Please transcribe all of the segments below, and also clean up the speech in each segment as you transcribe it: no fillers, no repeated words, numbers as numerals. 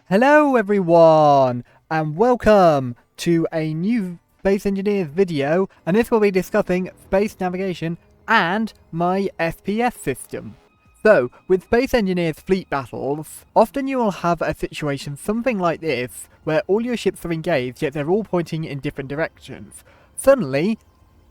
Hello everyone, and welcome to a new Space Engineers video, and this will be discussing space navigation and my FPS system. So, with Space Engineers fleet battles, often you will have a situation something like this, where all your ships are engaged, yet they're all pointing in different directions. Suddenly,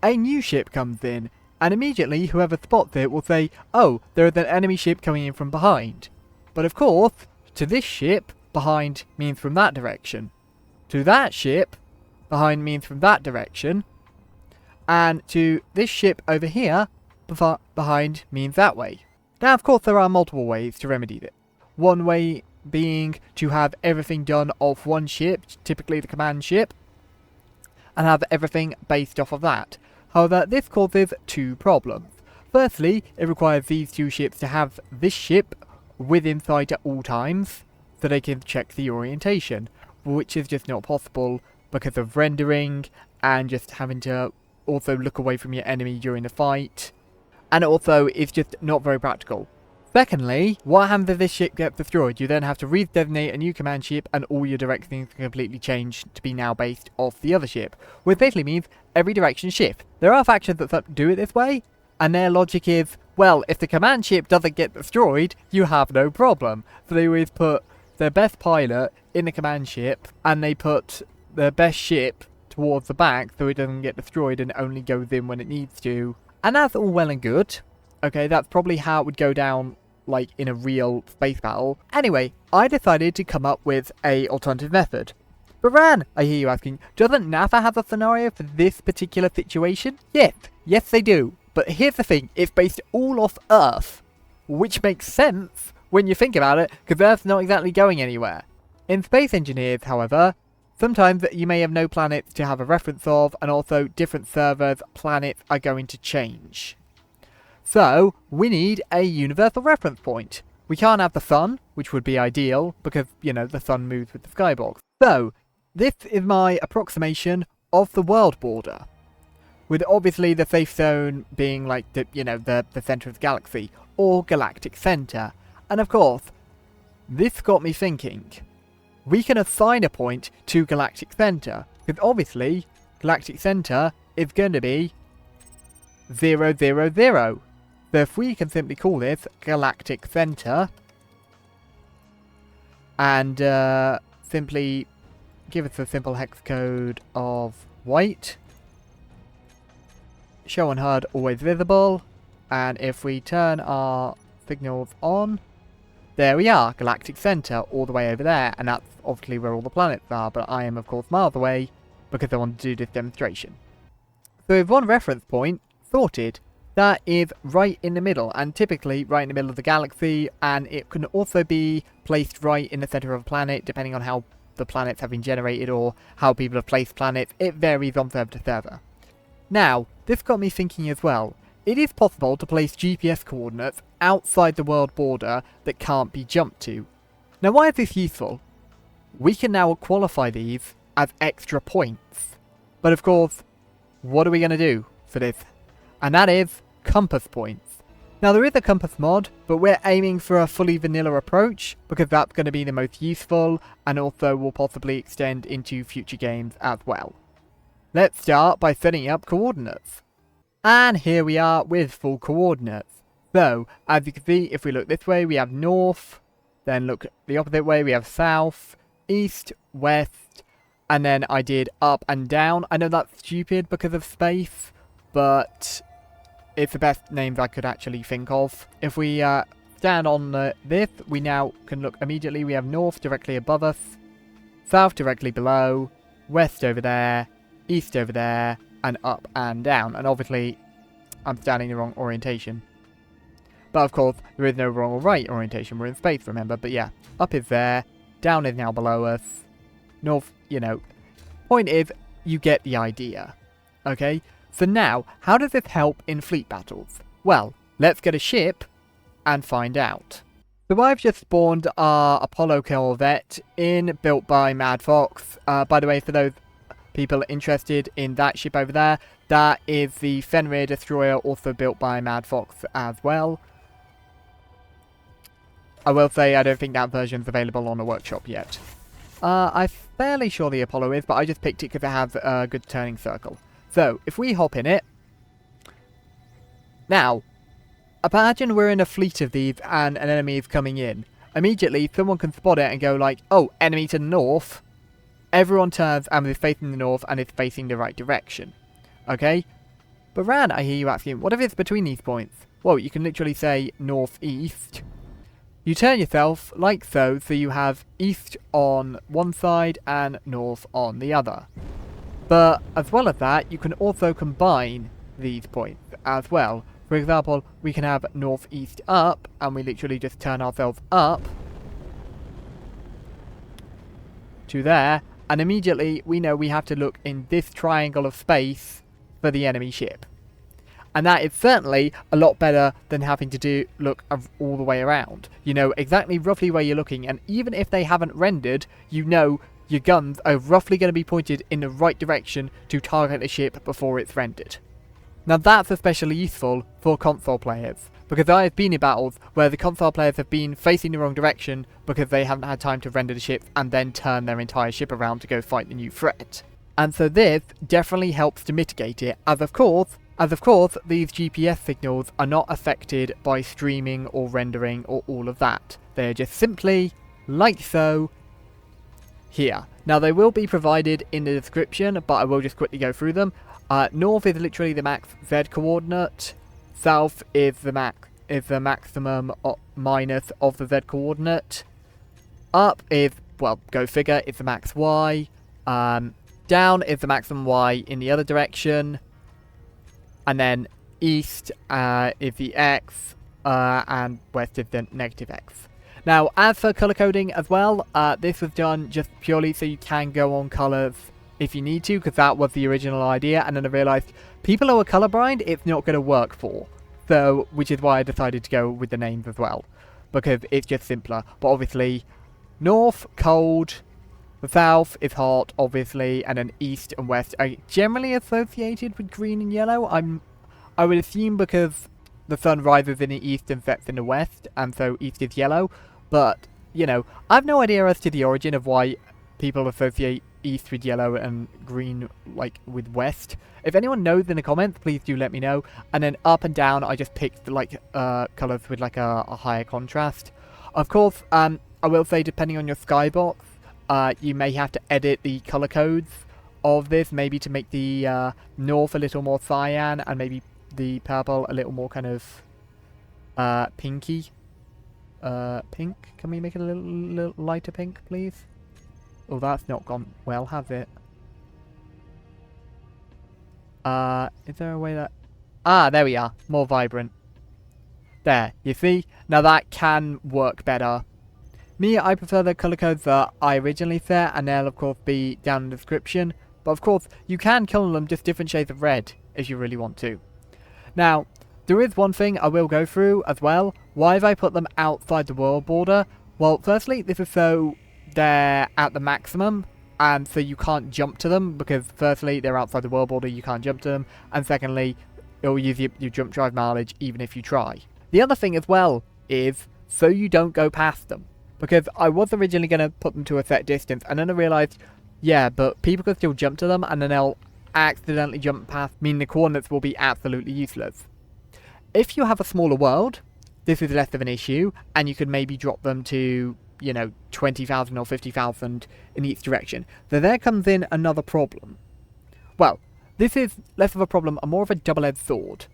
a new ship comes in, and immediately whoever spots it will say, oh, there is an enemy ship coming in from behind. But of course, to this ship, behind means from that direction. To that ship, behind means from that direction. And to this ship over here, behind means that way. Now, of course, there are multiple ways to remedy this. One way being to have everything done off one ship, typically the command ship, and have everything based off of that. However, this causes two problems. Firstly, it requires these two ships to have this ship within sight at all times, so they can check the orientation, which is just not possible because of rendering and just having to also look away from your enemy during the fight, and also it's just not very practical. Secondly, what happens if this ship gets destroyed? You then have to redesignate a new command ship and all your directions can completely change to be now based off the other ship, which basically means every direction shifts. There are factions that do it this way, and their logic is, well, if the command ship doesn't get destroyed, you have no problem. So they always put their best pilot in the command ship, and they put their best ship towards the back so it doesn't get destroyed and only goes in when it needs to. And that's all well and good. Okay, that's probably how it would go down, like, in a real space battle. Anyway, I decided to come up with a alternative method. But Ran, I hear you asking, doesn't NASA have a scenario for this particular situation? Yes they do. But here's the thing, it's based all off Earth, which makes sense when you think about it, because Earth's not exactly going anywhere. In Space Engineers, however, sometimes you may have no planets to have a reference of, and also different servers' planets are going to change. So, we need a universal reference point. We can't have the sun, which would be ideal, because, you know, the sun moves with the skybox. So, this is my approximation of the world border, with obviously the safe zone being like the, you know, the center of the galaxy, or galactic center. And of course, this got me thinking, we can assign a point to galactic center, because obviously, galactic center is going to be 0, 0, 0. So if we can simply call this galactic center, and simply give us a simple hex code of white, show on HUD always visible, and if we turn our signals on, there we are, galactic center all the way over there, and that's obviously where all the planets are, but I am of course miles away because I want to do this demonstration. So with one reference point sorted, that is right in the middle, and typically right in the middle of the galaxy, and it can also be placed right in the center of a planet depending on how the planets have been generated or how people have placed planets. It varies on server to server. Now, this got me thinking as well. It is possible to place GPS coordinates outside the world border that can't be jumped to. Now, why is this useful? We can now qualify these as extra points. But of course, what are we going to do for this? And that is compass points. Now, there is a compass mod, but we're aiming for a fully vanilla approach because that's going to be the most useful and also will possibly extend into future games as well. Let's start by setting up coordinates. And here we are with full coordinates. So, as you can see, if we look this way, we have north, then look the opposite way, we have south, east, west, and then I did up and down. I know that's stupid because of space, but it's the best names I could actually think of. If we stand on this, we now can look immediately. We have north directly above us, south directly below, west over there, east over there, and up and down. And obviously, I'm standing in the wrong orientation. But of course, there is no wrong or right orientation. We're in space, remember? But yeah, up is there, down is now below us, north, you know. Point is, you get the idea. Okay? So now, how does this help in fleet battles? Well, let's get a ship and find out. So I've just spawned our Apollo corvette in, built by Mad Fox. By the way, for those people interested in that ship over there, that is the Fenrir destroyer, also built by Mad Fox as well. I will say I don't think that version's available on a workshop yet. I'm fairly sure the Apollo is, but I just picked it because it has a good turning circle. So, if we hop in it... Now, imagine we're in a fleet of these and an enemy is coming in. Immediately, someone can spot it and go like, oh, enemy to the north. Everyone turns and is facing the north and is facing the right direction. Okay? But Ran, I hear you asking, what if it's between these points? Well, you can literally say northeast. You turn yourself like so, so you have east on one side and north on the other. But as well as that, you can also combine these points as well. For example, we can have northeast up, and we literally just turn ourselves up to there, and immediately we know we have to look in this triangle of space for the enemy ship. And that is certainly a lot better than having to look all the way around. You know exactly roughly where you're looking, and even if they haven't rendered, you know your guns are roughly going to be pointed in the right direction to target the ship before it's rendered. Now that's especially useful for console players, because I have been in battles where the console players have been facing the wrong direction because they haven't had time to render the ship and then turn their entire ship around to go fight the new threat. And so this definitely helps to mitigate it, as of course, these GPS signals are not affected by streaming or rendering or all of that. They are just simply, like so, here. Now they will be provided in the description, but I will just quickly go through them. North is literally the max Z coordinate. South is the maximum minus of the Z coordinate. Up is, well, go figure, it's the max Y. Down is the maximum Y in the other direction. And then east is the X, and west is the negative X. Now, as for colour coding as well, this was done just purely so you can go on colours if you need to, because that was the original idea, and then I realised people who are colourblind, it's not going to work for. So, which is why I decided to go with the names as well, because it's just simpler. But obviously, north, cold, the south is hot, obviously, and then east and west are generally associated with green and yellow. I would assume because the sun rises in the east and sets in the west, and so east is yellow. But, you know, I have no idea as to the origin of why people associate east with yellow and green, like, with west. If anyone knows in the comments, please do let me know. And then up and down, I just picked, like, colours with, like, a higher contrast. Of course, I will say, depending on your skybox, you may have to edit the colour codes of this, maybe to make the north a little more cyan, and maybe the purple a little more kind of pinky. Pink? Can we make it a little lighter pink, please? Oh, that's not gone well, has it? Is there a way that... Ah, there we are. More vibrant. There, you see? Now that can work better. Me, I prefer the colour codes that I originally set, and they'll of course be down in the description. But of course, you can color them just different shades of red, if you really want to. Now, there is one thing I will go through as well. Why have I put them outside the world border? Well, firstly, this is so they're at the maximum, and so you can't jump to them, because firstly, they're outside the world border, you can't jump to them, and secondly, it will use your jump drive mileage even if you try. The other thing as well is so you don't go past them. Because I was originally going to put them to a set distance, and then I realised, yeah, but people can still jump to them, and then they'll accidentally jump past, meaning the coordinates will be absolutely useless. If you have a smaller world, this is less of an issue, and you could maybe drop them to, you know, 20,000 or 50,000 in each direction. So there comes in another problem. Well, this is less of a problem and more of a double-edged sword.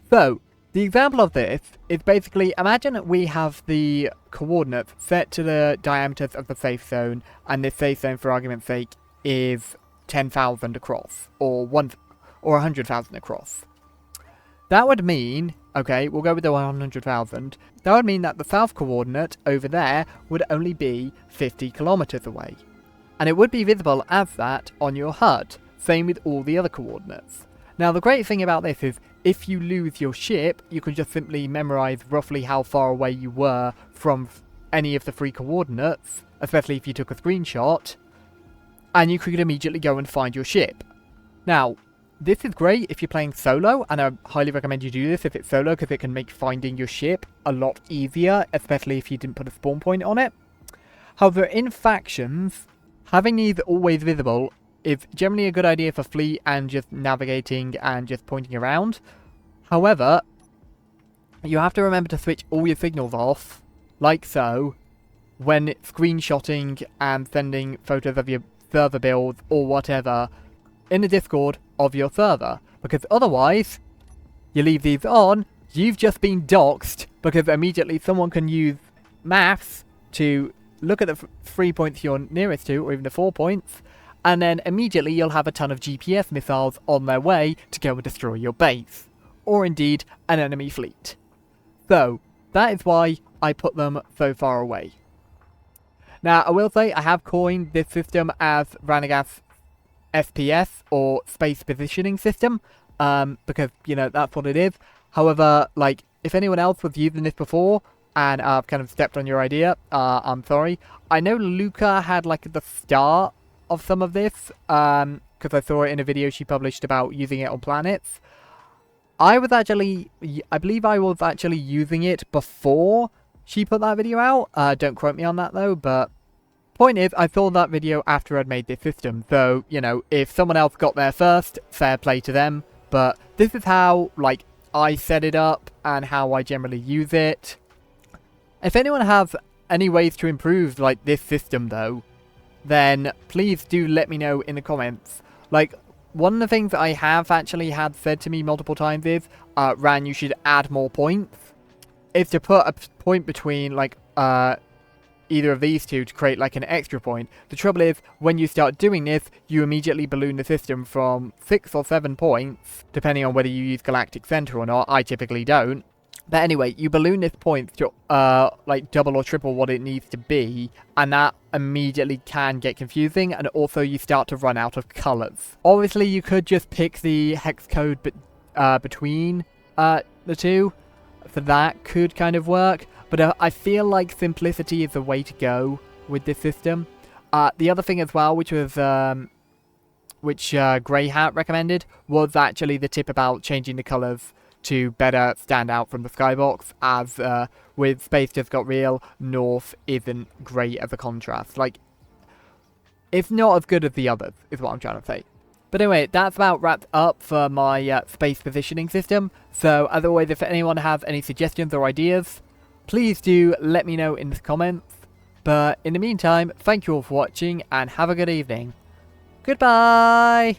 So, the example of this is basically, imagine we have the coordinates set to the diameters of the safe zone, and this safe zone, for argument's sake, is 10,000 across, or 100,000 across. That would mean, okay, we'll go with the 100,000, that would mean that the south coordinate over there would only be 50 kilometers away. And it would be visible as that on your HUD, same with all the other coordinates. Now the great thing about this is, if you lose your ship, you can just simply memorize roughly how far away you were from any of the three coordinates, especially if you took a screenshot, and you could immediately go and find your ship. Now, this is great if you're playing solo, and I highly recommend you do this if it's solo, because it can make finding your ship a lot easier, especially if you didn't put a spawn point on it. However, in factions, having these always visible is generally a good idea for fleet and just navigating and just pointing around. However, you have to remember to switch all your signals off, like so, when screenshotting and sending photos of your server builds or whatever in the Discord of your server. Because otherwise, you leave these on, you've just been doxed, because immediately someone can use maths to look at the 3 points you're nearest to, or even the 4 points, and then immediately you'll have a ton of GPS missiles on their way to go and destroy your base, or indeed an enemy fleet. So, that is why I put them so far away. Now, I will say I have coined this system as Ranaghast SPS, or Space Positioning System, because, you know, that's what it is. However, like, if anyone else was using this before, and I've kind of stepped on your idea, I'm sorry. I know Luca had, like, the start of some of this, because I saw it in a video she published about using it on planets. I believe I was actually using it before she put that video out. Don't quote me on that, though, but point is, I saw that video after I'd made this system, so, you know, if someone else got there first, fair play to them, but this is how, like, I set it up, and how I generally use it. If anyone has any ways to improve, like, this system, though, then please do let me know in the comments. Like, one of the things that I have actually had said to me multiple times is, Ran, you should add more points, is to put a point between, like, either of these two to create like an extra point. The trouble is, when you start doing this, you immediately balloon the system from 6 or 7 points, depending on whether you use Galactic Center or not. I typically don't. But anyway, you balloon this point to like double or triple what it needs to be, and that immediately can get confusing, and also you start to run out of colors. Obviously, you could just pick the hex code between the two, so that could kind of work. But I feel like simplicity is the way to go with this system. The other thing as well, which was which Grey Hat recommended, was actually the tip about changing the colours to better stand out from the skybox, as with Space Just Got Real, North isn't great as a contrast. Like, it's not as good as the others, is what I'm trying to say. But anyway, that's about wrapped up for my space positioning system. So, as always, if anyone has any suggestions or ideas, please do let me know in the comments. But in the meantime, thank you all for watching, and have a good evening. Goodbye!